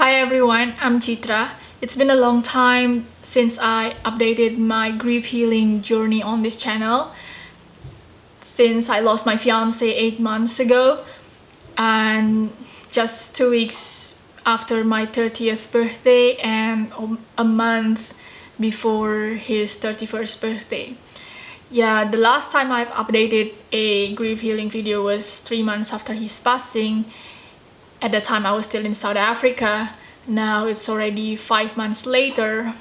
Hi everyone, I'm Chitra. It's been a long time since I updated my grief healing journey on this channel, since I lost my fiance 8 months ago and just 2 weeks after my 30th birthday and a month before his 31st birthday. Yeah, the last time I've updated a grief healing video was 3 months after his passing. At that time I was still in South Africa. Now it's already 5 months later.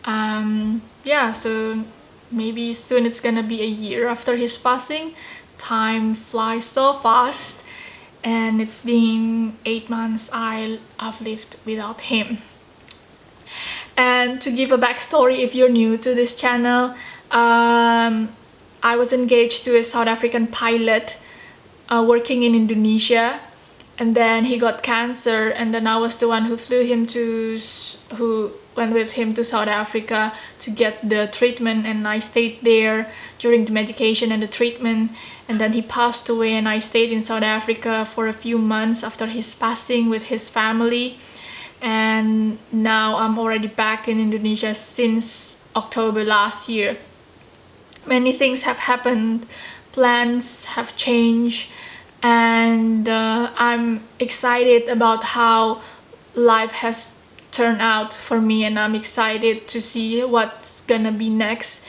Yeah, so maybe soon it's gonna be a year after his passing. Time flies so fast, and it's been 8 months I've lived without him. And to give a backstory, if you're new to this channel, I was engaged to a South African pilot working in Indonesia, and then he got cancer, and then I was the one who went with him to South Africa to get the treatment, and I stayed there during the medication and the treatment, and then he passed away, and I stayed in South Africa for a few months after his passing with his family. And now I'm already back in Indonesia since October last year. Many things have happened, plans have changed, and I'm excited about how life has turned out for me, and I'm excited to see what's gonna be next.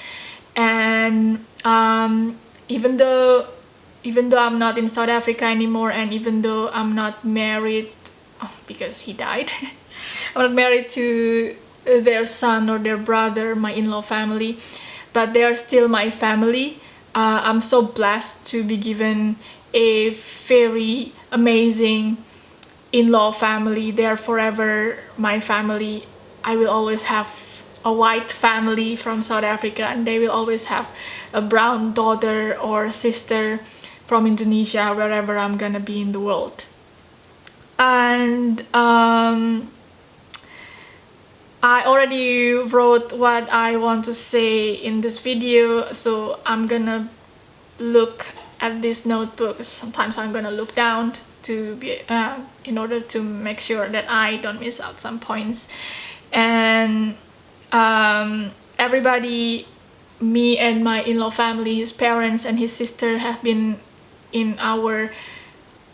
And even though I'm not in South Africa anymore, and even though I'm not married, because he died, I'm not married to their son or their brother, my in-law family, but they are still my family. I'm so blessed to be given a very amazing in-law family. They're forever my family. I will always have a white family from South Africa, and they will always have a brown daughter or sister from Indonesia, wherever I'm gonna be in the world. And I already wrote what I want to say in this video, so I'm gonna look at this notebook. Sometimes I'm gonna look down to be in order to make sure that I don't miss out some points. And everybody, me and my in-law family, his parents and his sister, have been in our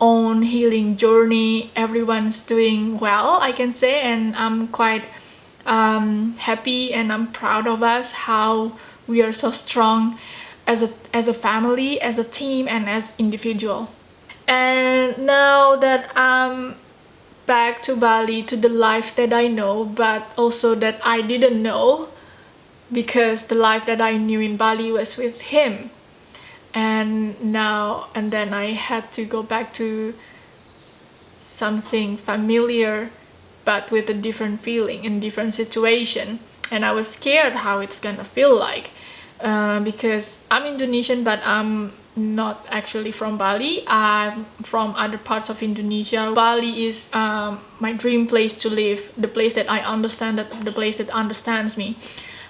own healing journey. Everyone's doing well, I can say, and I'm quite happy, and I'm proud of us, how we are so strong as a family, as a team, and as individual. And now that I'm back to Bali, to the life that I know, but also that I didn't know, because the life that I knew in Bali was with him, and then I had to go back to something familiar but with a different feeling and different situation. And I was scared how it's gonna feel like, because I'm Indonesian, but I'm not actually from Bali. I'm from other parts of Indonesia. Bali is my dream place to live, the place that I understand, the place that understands me.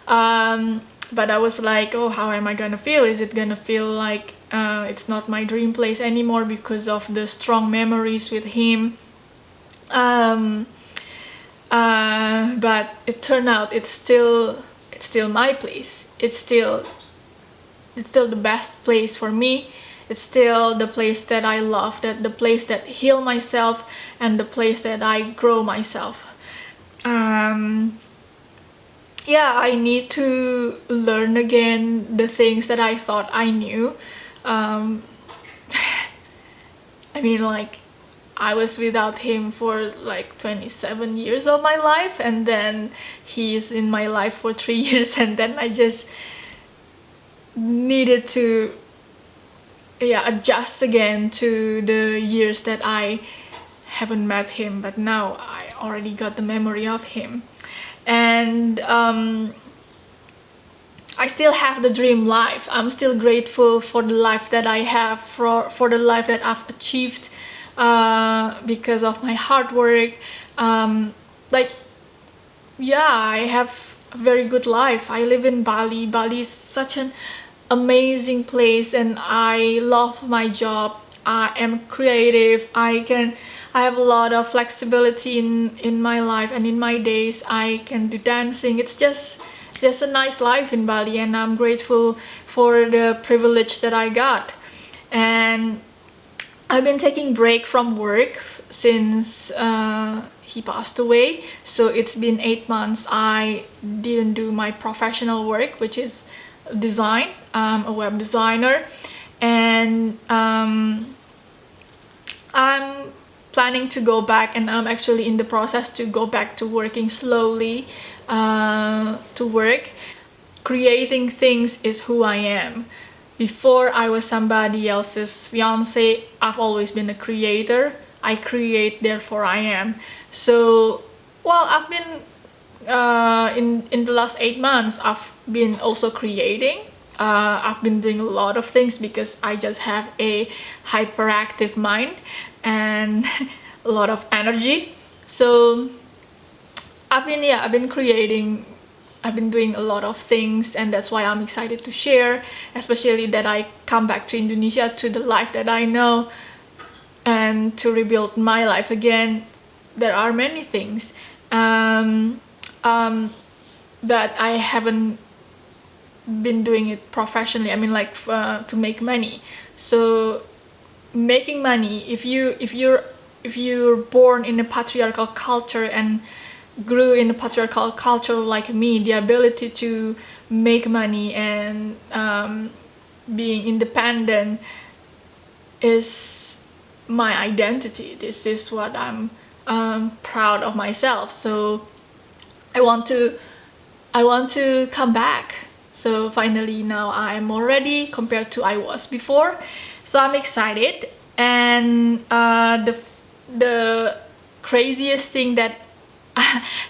But I was like, oh, how am I gonna feel? Is it gonna feel like it's not my dream place anymore because of the strong memories with him? But it turned out it's still my place. It's still the best place for me. It's still the place that I love, that the place that heal myself, and the place that I grow myself. Yeah, I need to learn again the things that I thought I knew. I mean, like, I was without him for like 27 years of my life, and then he's in my life for 3 years, and then I just needed to adjust again to the years that I haven't met him. But now I already got the memory of him, and I still have the dream life. I'm still grateful for the life that I have, for the life that I've achieved because of my hard work. I have a very good life. I live in Bali. Bali is such an amazing place, and I love my job. I am creative. I I have a lot of flexibility in my life and in my days. I can do dancing. It's just a nice life in Bali, and I'm grateful for the privilege that I got. And I've been taking break from work since he passed away. So it's been 8 months. I didn't do my professional work, which is design. I'm a web designer, and I'm planning to go back, and I'm actually in the process to go back to working slowly, to work. Creating things is who I am. Before I was somebody else's fiance, I've always been a creator. I create, therefore I am. So, well, I've been in the last 8 months, I've been also creating. I've been doing a lot of things because I just have a hyperactive mind and a lot of energy. So I've been creating. I've been doing a lot of things, and that's why I'm excited to share, especially that I come back to Indonesia, to the life that I know, and to rebuild my life again. There are many things that I haven't been doing it professionally. I mean, like to make money. So making money, if you're born in a patriarchal culture and grew in a patriarchal culture like me, the ability to make money and being independent is my identity. This is what I'm proud of myself. So I want to come back. So finally now I'm more ready compared to I was before. So I'm excited. And the craziest thing that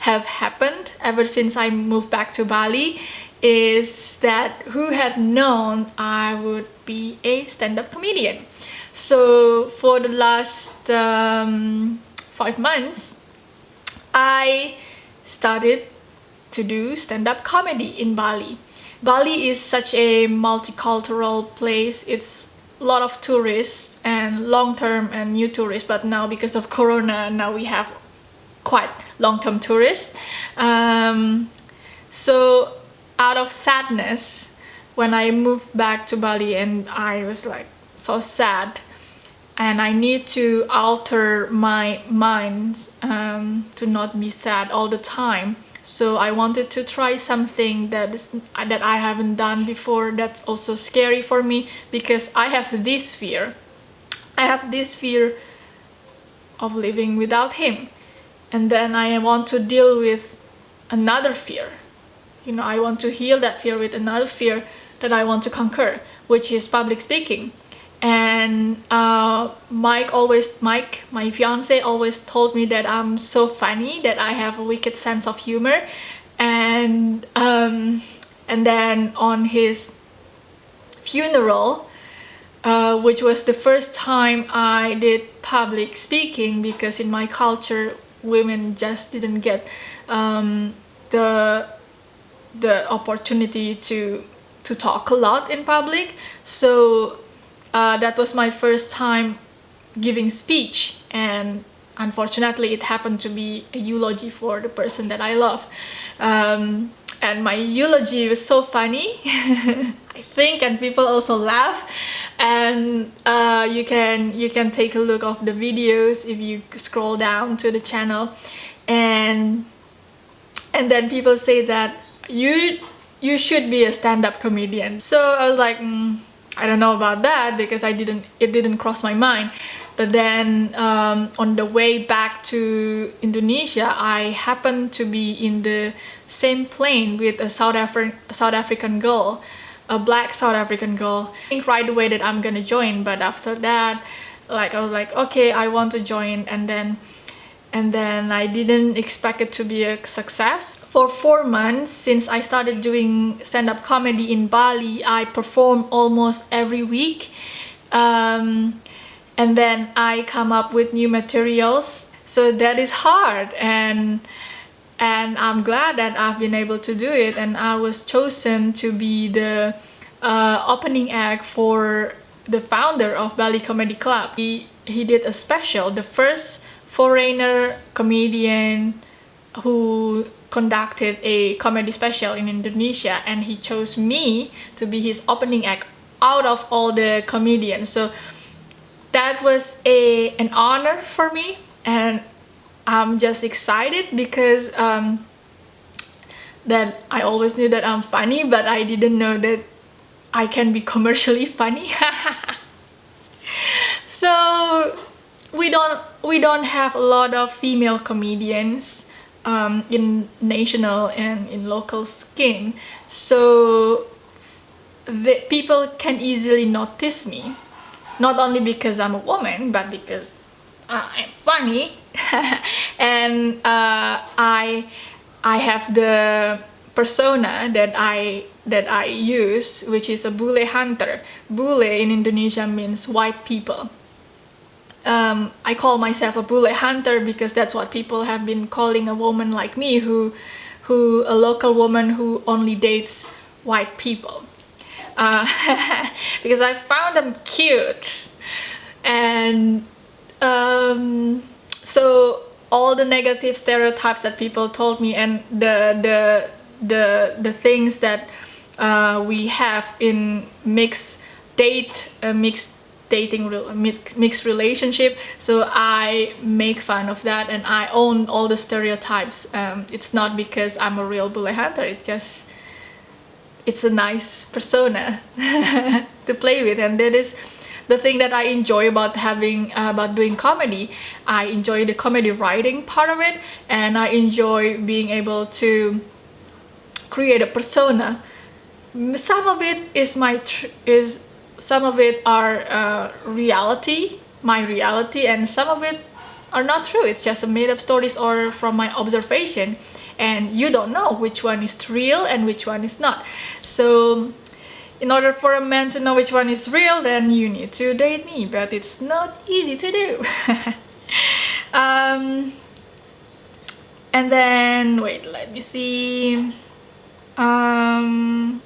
have happened ever since I moved back to Bali is that who had known I would be a stand-up comedian. So for the last 5 months, I started to do stand-up comedy in Bali. Bali is such a multicultural place. It's a lot of tourists and long-term and new tourists, but now because of Corona, now we have quite long-term tourists. So out of sadness, when I moved back to Bali, and I was like so sad, and I need to alter my mind to not be sad all the time. So I wanted to try something that I haven't done before. That's also scary for me because I have this fear. I have this fear of living without him. And then I want to deal with another fear. I want to heal that fear with another fear that I want to conquer, which is public speaking. And Mike, my fiance, always told me that I'm so funny, that I have a wicked sense of humor. And then on his funeral, which was the first time I did public speaking, because in my culture women just didn't get the opportunity to talk a lot in public. So that was my first time giving speech, and unfortunately it happened to be a eulogy for the person that I love. And my eulogy was so funny, I think, and people also laugh. And you can take a look of the videos if you scroll down to the channel, and then people say that you should be a stand-up comedian. So I was like, I don't know about that, because it didn't cross my mind. But then on the way back to Indonesia, I happened to be in the same plane with a South African girl, a black South African girl. I think right away that I'm gonna join, but after that, I was like, okay, I want to join, and then I didn't expect it to be a success. For 4 months since I started doing stand-up comedy in Bali, I perform almost every week. And then I come up with new materials. So that is hard, and I'm glad that I've been able to do it. And I was chosen to be the opening act for the founder of Bali Comedy Club. He did a special, the first foreigner comedian who conducted a comedy special in Indonesia, and he chose me to be his opening act out of all the comedians. So that was an honor for me, and I'm just excited because that I always knew that I'm funny, but I didn't know that I can be commercially funny. So we don't have a lot of female comedians in national and in local scene, so the people can easily notice me, not only because I'm a woman, but because I'm funny. And I have the persona that I use, which is a bule hunter. Bule in Indonesia means white people. I call myself a bule hunter because that's what people have been calling a woman like me, who a local woman who only dates white people. Because I found them cute, and so all the negative stereotypes that people told me, and the things that we have in mixed relationship, so I make fun of that and I own all the stereotypes. It's not because I'm a real bule hunter, it's a nice persona to play with, and that is the thing that I enjoy about doing comedy. I enjoy the comedy writing part of it, and I enjoy being able to create a persona. Some of it is some of it are reality, my reality, and some of it are not true. It's just a made up stories or from my observation, and you don't know which one is real and which one is not. So in order for a man to know which one is real, then you need to date me, but it's not easy to do. And then wait, let me see.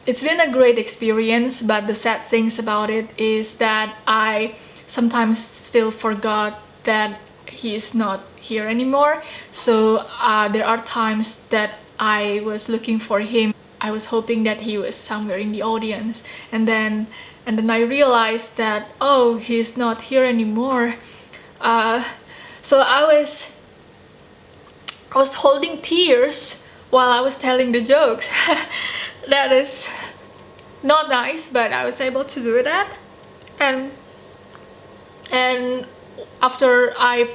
It's been a great experience, but the sad things about it is that I sometimes still forgot that he is not here anymore. So there are times that I was looking for him. I was hoping that he was somewhere in the audience, and then I realized that, oh, he's not here anymore. So I was holding tears while I was telling the jokes. That is not nice, but I was able to do that. And after I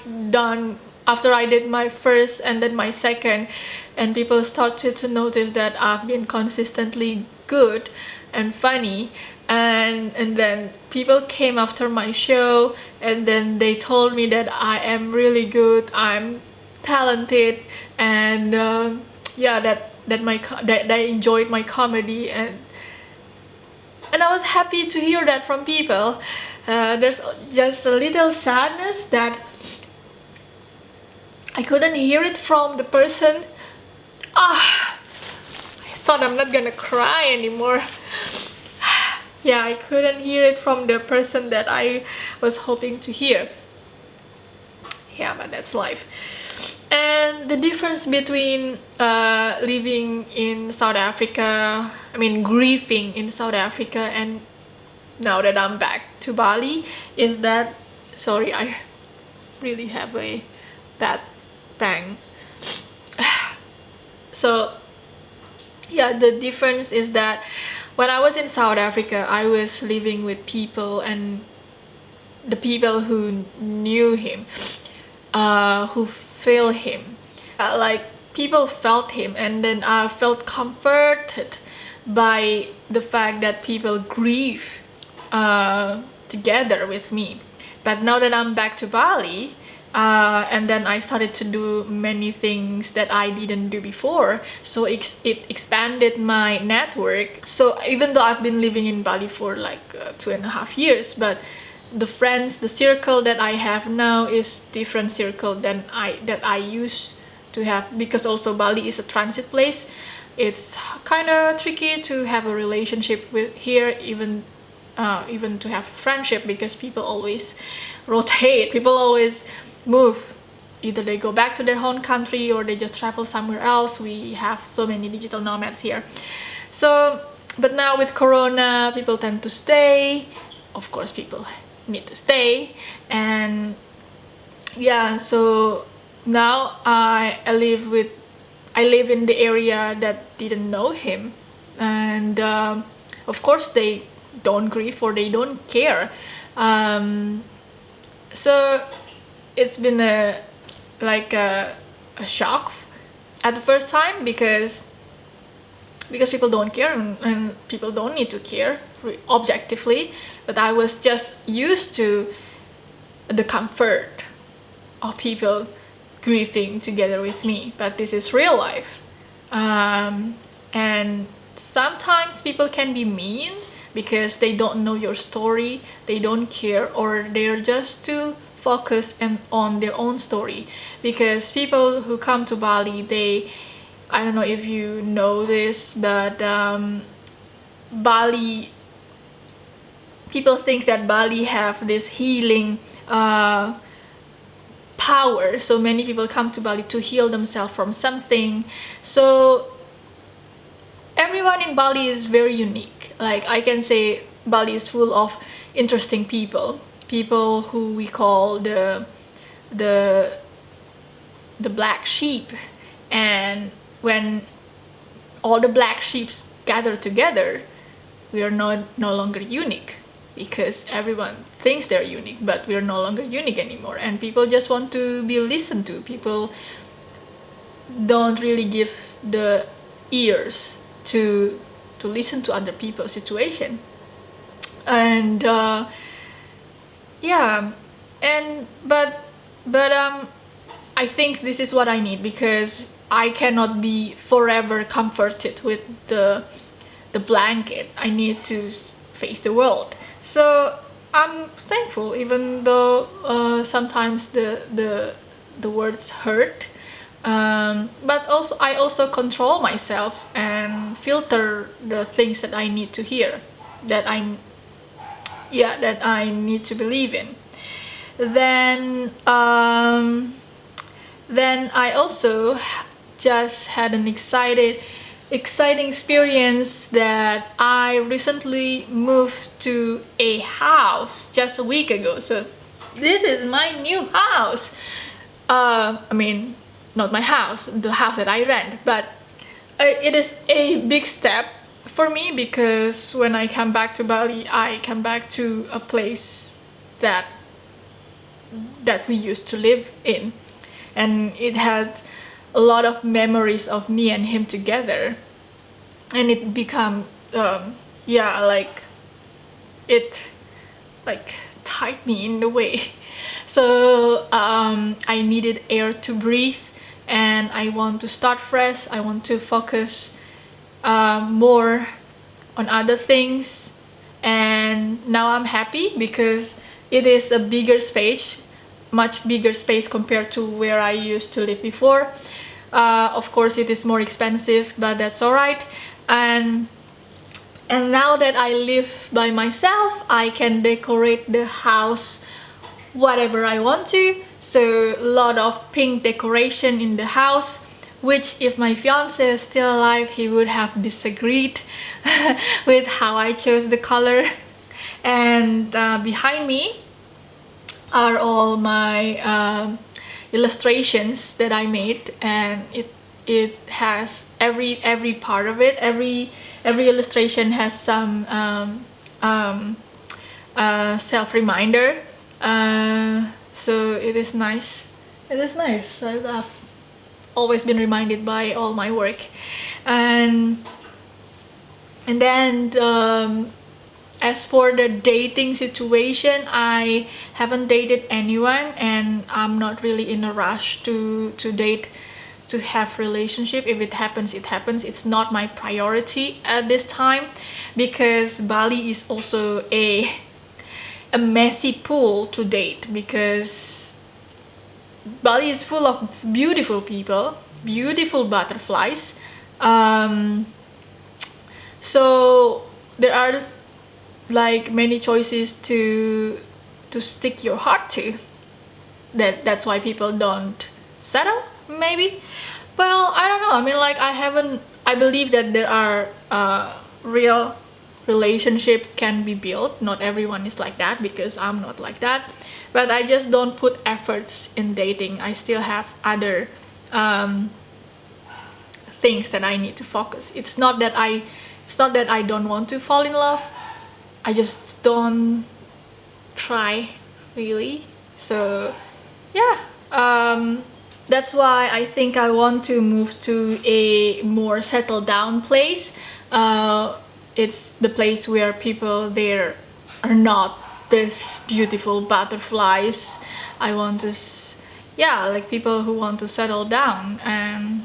did my first and then my second, and people started to notice that I've been consistently good and funny, and then people came after my show, and then they told me that I am really good, I'm talented, and yeah, that they enjoyed my comedy, and I was happy to hear that from people. There's just a little sadness that I couldn't hear it from the person. I thought I'm not gonna cry anymore. Yeah, I couldn't hear it from the person that I was hoping to hear. Yeah, but that's life. And the difference between living in South Africa, grieving in South Africa, and now that I'm back to Bali, is that, sorry, I really have a bad bang. So yeah, the difference is that when I was in South Africa, I was living with people, and the people who knew him, who feel him, like people felt him, and then I felt comforted by the fact that people grieve together with me. But now that I'm back to Bali, and then I started to do many things that I didn't do before, so it expanded my network. So even though I've been living in Bali for like 2.5 years, but the friends, the circle that I have now is different circle than I used to have, because also Bali is a transit place. It's kind of tricky to have a relationship with here, even to have friendship, because people always rotate, people always move either they go back to their home country or they just travel somewhere else. We have so many digital nomads here. So, but now with Corona, people tend to stay. Of course, people need to stay. And yeah, so now I live in the area that didn't know him. And of course, they don't grieve or they don't care. So it's been a shock at the first time because people don't care, and people don't need to care objectively. But I was just used to the comfort of people grieving together with me. But this is real life, and sometimes people can be mean because they don't know your story, they don't care, or they're just too focused on their own story. Because people who come to Bali, I don't know if you know this, but Bali, people think that Bali have this healing power. So many people come to Bali to heal themselves from something. So everyone in Bali is very unique. Like, I can say Bali is full of interesting people who we call the black sheep. And when all the black sheep gather together, we are no longer unique, because everyone thinks they're unique, but we're no longer unique anymore. And people just want to be listened to. People don't really give the ears to listen to other people's situation. And yeah, and but I think this is what I need, because I cannot be forever comforted with the blanket. I need to face the world. So I'm thankful, even though sometimes the words hurt. But also, I also control myself and filter the things that I need to hear, that I need to believe in. Then I also just had an exciting experience that I recently moved to a house just a week ago. So this is my new house. I mean, not my house, the house that I rent, but it is a big step for me, because when I come back to Bali, I come back to a place that we used to live in, and it had a lot of memories of me and him together, and it become it tied me in a way. So I needed air to breathe, and I want to start fresh. I want to focus more on other things, and now I'm happy because it is a bigger space, much bigger space compared to where I used to live before. Of course, it is more expensive, but that's alright. And now that I live by myself, I can decorate the house whatever I want to. So a lot of pink decoration in the house, which if my fiance is still alive, he would have disagreed with how I chose the color. And behind me are all my illustrations that I made, and it has every part of it. Every illustration has some self reminder. So it is nice. I've always been reminded by all my work. And then as for the dating situation, I haven't dated anyone, and I'm not really in a rush to date, to have relationship. If it happens, it happens. It's not my priority at this time, because Bali is also a messy pool to date, because Bali is full of beautiful people, beautiful butterflies. So there are like many choices to stick your heart to. that's why people don't settle, maybe. Well, I don't know. I mean, like, I believe that there are real relationship can be built. Not everyone is like that, because I'm not like that. But I just don't put efforts in dating. I still have other things that I need to focus. It's not that I don't want to fall in love. I just don't try, really. So yeah, that's why I think I want to move to a more settled down place. It's the place where people there are not this beautiful butterflies. I want to yeah, like people who want to settle down and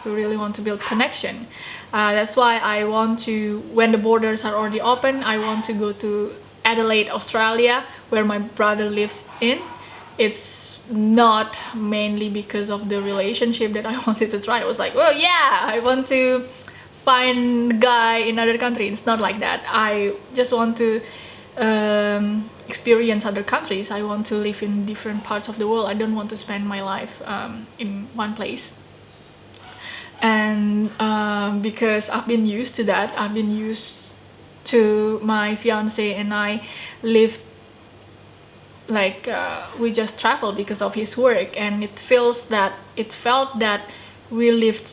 who really want to build connection. That's why I want to, when the borders are already open, I want to go to Adelaide, Australia, where my brother lives in. It's not mainly because of the relationship that I wanted to try. I was like, well, yeah, I want to find a guy in another country. It's not like that. I just want to experience other countries. I want to live in different parts of the world. I don't want to spend my life in one place. And because I've been used to that, I've been used to my fiance and I lived like we just traveled because of his work, and it felt that we lived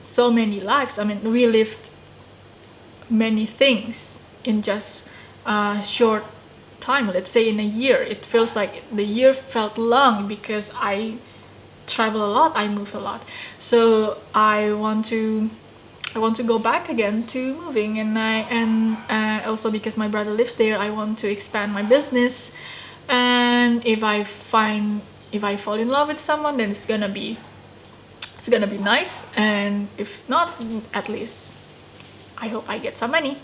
so many lives. I mean, we lived many things in just a short time. Let's say in a year, it feels like the year felt long because I travel a lot, I move a lot. So I want to go back again to moving, and also because my brother lives there, I want to expand my business. And if I fall in love with someone, then it's gonna be nice. And if not, at least I hope I get some money.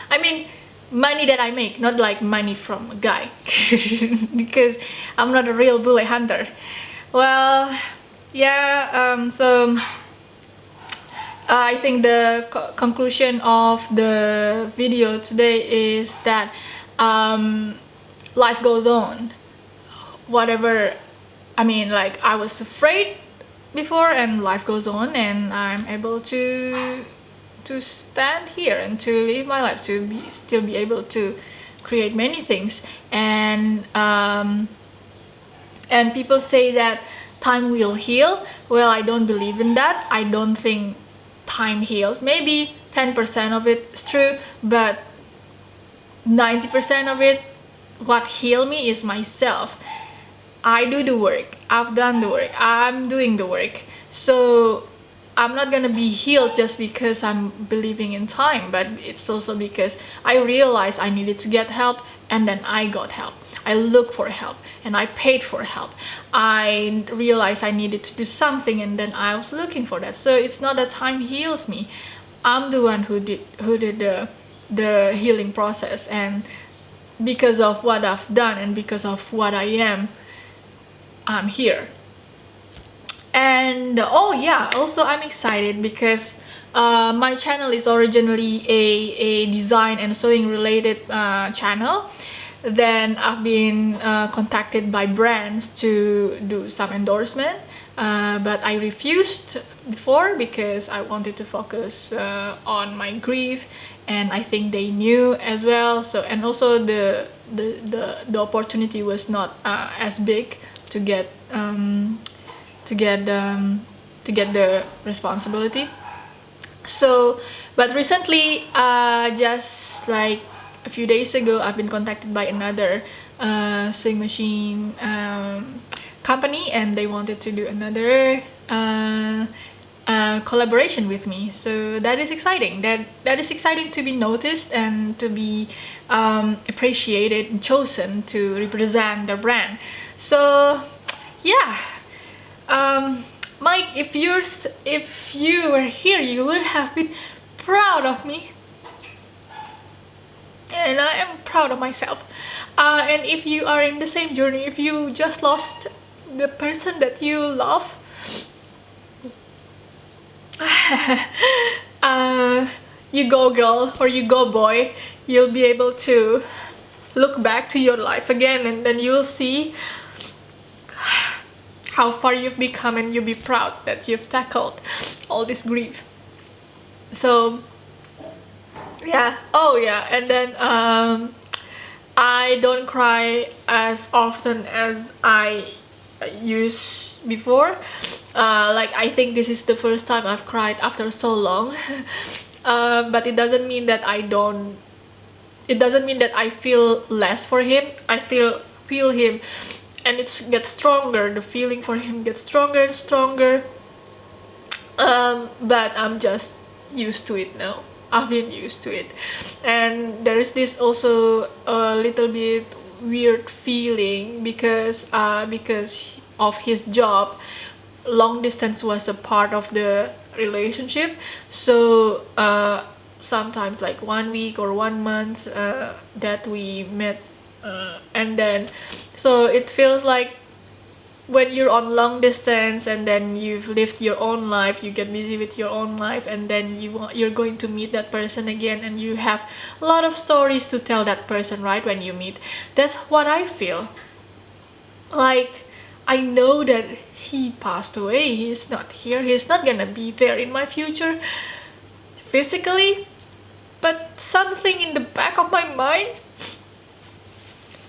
I mean, money that I make, not like money from a guy. Because I'm not a real bullet hunter. Well, yeah, so I think the conclusion of the video today is that life goes on. Whatever, I mean, like, I was afraid before, and life goes on, and I'm able to stand here and to live my life, to still be able to create many things. And people say that time will heal. Well, I don't believe in that. I don't think time heals. Maybe 10% of it is true, but 90% of it, what healed me is myself. I do the work. I've done the work. I'm doing the work. So I'm not gonna be healed just because I'm believing in time, but it's also because I realized I needed to get help, and then I got help. I looked for help and I paid for help. I realized I needed to do something, and then I was looking for that. So it's not that time heals me. I'm the one who did the healing process, and because of what I've done and because of what I am, I'm here. And oh yeah, also I'm excited because my channel is originally a design and sewing related channel. Then I've been contacted by brands to do some endorsement, but I refused before because I wanted to focus on my grief, and I think they knew as well. So, and also the opportunity was not as big to get the responsibility. So, but recently, just like a few days ago, I've been contacted by another sewing machine company, and they wanted to do another collaboration with me. So that is exciting. That is exciting to be noticed and to be appreciated and chosen to represent their brand. So yeah, Mike, if you were here, you would have been proud of me, and I am proud of myself. And if you are in the same journey, if you just lost the person that you love, you go girl, or you go boy, you'll be able to look back to your life again, and then you'll see how far you've become, and you'll be proud that you've tackled all this grief. So yeah. Oh yeah. And then I don't cry as often as I used before. Like, I think this is the first time I've cried after so long. But it doesn't mean that it doesn't mean that I feel less for him. I still feel him, and it gets stronger. The feeling for him gets stronger and stronger. But I'm just used to it now. I've been used to it. And there is this also a little bit weird feeling because of his job. Long distance was a part of the relationship. So sometimes like 1 week or 1 month that we met, and then so it feels like when you're on long distance and then you've lived your own life, you get busy with your own life, and then you're going to meet that person again, and you have a lot of stories to tell that person right when you meet. That's what I feel. Like, I know that he passed away, he's not here, he's not gonna be there in my future physically, but something in the back of my mind,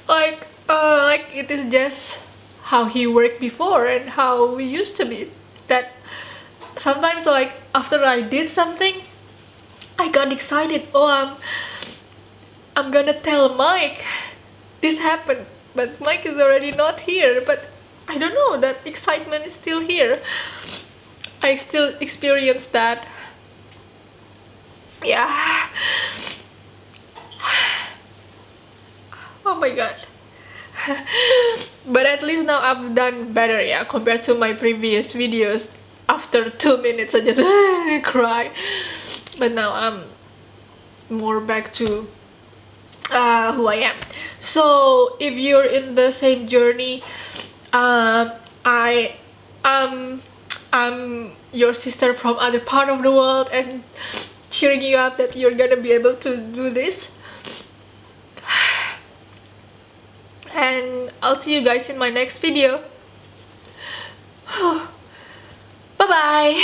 like it is just how he worked before and how we used to be. That sometimes, like, after I did something, I got excited. Oh, I'm gonna tell Mike this happened, but Mike is already not here. But I don't know, that excitement is still here. I still experience that. Yeah. Oh my god. But at least now I've done better, yeah, compared to my previous videos. After 2 minutes I just cry. But now I'm more back to who I am. So if you're in the same journey, I'm your sister from other part of the world, and cheering you up that you're gonna be able to do this. And I'll see you guys in my next video. Bye bye.